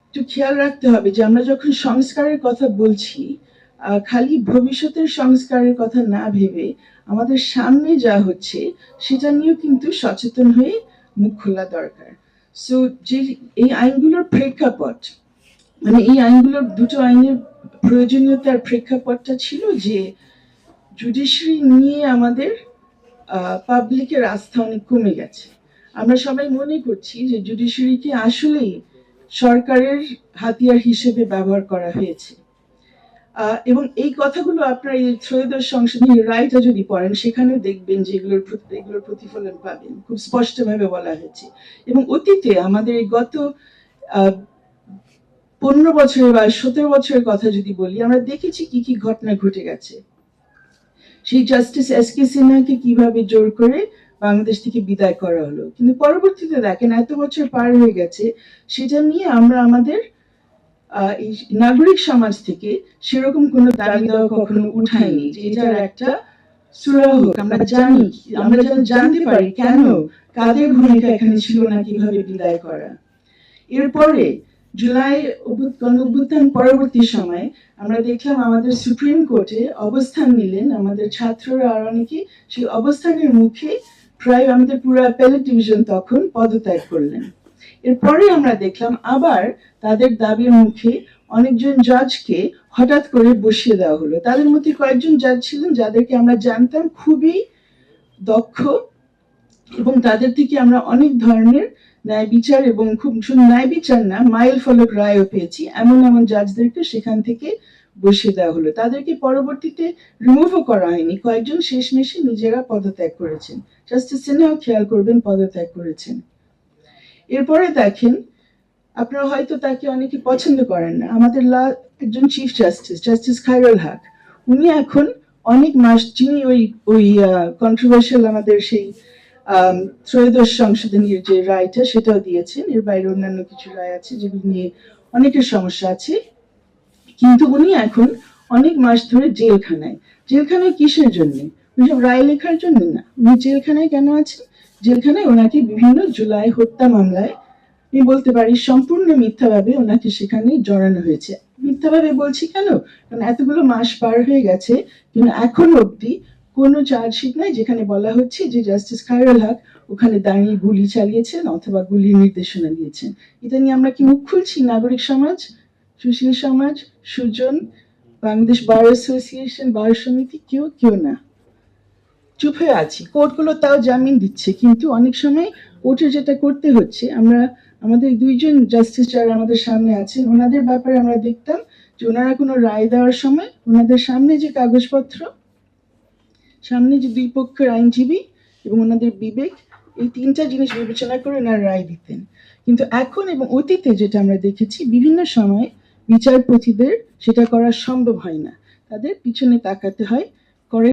একটু খেয়াল রাখতে হবে যে আমরা যখন সংস্কারের কথা বলছি, খালি ভবিষ্যতের সংস্কারের কথা না ভেবে আমাদের সামনে যা হচ্ছে সেটা নিয়েও কিন্তু সচেতন হয়ে মুখ খোলা দরকার। সো যে এই আইনগুলোর প্রেক্ষাপট, মানে এই আইনগুলোর দুটো আইনের প্রয়োজনীয়তার প্রেক্ষাপটটা ছিল যে জুডিশিয়ারি নিয়ে আমাদের পাবলিকের আস্থা অনেক কমে গেছে। আমরা সবাই মনে করছি যে জুডিশিয়ারিকে আসলেই সরকারের হাতিয়ার হিসেবে ব্যবহার করা হয়েছে। এবং এই কথাগুলো আপনার এই ত্রয়োদশ সংশোধনী রায়টা যদি পড়েন সেখানে দেখবেন যে এগুলোর প্রতিফলন পাবেন, খুব স্পষ্টভাবে বলা হয়েছে। এবং অতীতে আমাদের এই গত 15 বছরের বা 17 বছরের কথা যদি বলি, আমরা দেখেছি কি কি ঘটনা ঘটে গেছে। সেই জাস্টিস এস.কে সিনহাকে কিভাবে জোর করে বাংলাদেশ থেকে বিদায় করা হলো, কিন্তু পরবর্তীতে দেখেন এত বছর পার হয়ে গেছে, সেটা নিয়ে আমরা আমাদের এই নাগরিক সমাজ থেকে সেরকম কোনো দাবি দেওয়া কখনো উঠায়নি যে এটার একটা সুরাহা হোক, আমরা জানি, আমরা যেন জানতে পারি কেন, কাদের ভূমিকা এখানে ছিল না কিভাবে বিদায় করা। এরপরে জুলাই গণঅভ্যুত্থান পরবর্তী সময়ে আমরা দেখলাম আমাদের সুপ্রিম কোর্টে অবস্থান নিলেন আমাদের ছাত্ররা আর অনেকে, সেই অবস্থানের মুখে প্রায় আমাদের পুরো অ্যাপেলেট ডিভিশন তখন পদত্যাগ করলেন। এরপরে আমরা দেখলাম আবার তাদের দাবির মুখে অনেকজন জজকে হঠাৎ করে বসিয়ে দেওয়া হলো। তাদের মধ্যে কয়েকজন জজ ছিলেন যাদেরকে আমরা জানতাম খুবই দক্ষ, এবং তাদের থেকে আমরা অনেক ধরনের ন্যায় বিচার, এবং খুব শুধু ন্যায় বিচার না, মাইল ফলক রায়ও পেয়েছি। এমন এমন জাজদেরকে সেখান থেকে বসিয়ে দেওয়া হলো, তাদেরকে পরবর্তীতে রিমুভও করা হয়নি, কয়েকজন শেষমেশে নিজেরা পদত্যাগ করেছেন। জাস্টিস সিনহাও খেয়াল করবেন পদত্যাগ করেছেন। এরপরে দেখেন, আপনারা হয়তো তাকে অনেকে পছন্দ করেন না, আমাদের একজন চিফ জাস্টিস, জাস্টিস খায়রুল হক, উনি এখন অনেক মাস, যিনি ওই কন্ট্রোভার্সিয়াল আমাদের সেই ত্রয়োদশ সংশোধনীর যে রায়টা সেটাও দিয়েছেন, এর বাইরে অন্যান্য কিছু রায় আছে যেগুলো নিয়ে অনেকের সমস্যা আছে, কিন্তু উনি এখন অনেক মাস ধরে জেলখানায়। জেলখানায় কিসের জন্য? ওইসব রায় লেখার জন্য না। উনি জেলখানায় কেন আছেন? জেলখানায় ওনাকে বিভিন্ন জুলাই হত্যা মামলায়, আমি বলতে পারি সম্পূর্ণ মিথ্যাভাবে ওনাকে সেখানে জড়ানো হয়েছে। মিথ্যাভাবে বলছি কেন? কারণ এতগুলো মাস পার হয়ে গেছে, কিন্তু এখন অবধি কোনো চার্জশিট নাই যেখানে বলা হচ্ছে যে জাস্টিস খায়রুল হক ওখানে দাঁড়িয়ে গুলি চালিয়েছেন অথবা গুলির নির্দেশনা দিয়েছেন। এটা নিয়ে আমরা কি মুখ খুলছি? নাগরিক সমাজ, সুশীল সমাজ, সুজন, বাংলাদেশ বার অ্যাসোসিয়েশন, বার সমিতি, কেউ না, চুপ হয়ে আছি। কোর্টগুলো তাও জামিন দিচ্ছে, কিন্তু অনেক সময় কোর্টে যেটা করতে হচ্ছে, আমরা আমাদের দুইজন জাস্টিস যারা আমাদের সামনে আছেন ওনাদের ব্যাপারে আমরা দেখতাম যে ওনারা কোনো রায় দেওয়ার সময় ওনাদের সামনে যে কাগজপত্র, সামনে যে দুই পক্ষের আইনজীবী এবং ওনাদের বিবেক, এই তিনটা জিনিস বিবেচনা করে ওনারা রায় দিতেন। কিন্তু এখন এবং অতীতে যেটা আমরা দেখেছি, বিভিন্ন সময় বিচারপতিদের সেটা করা সম্ভব হয় না, তাদের পিছনে তাকাতে হয়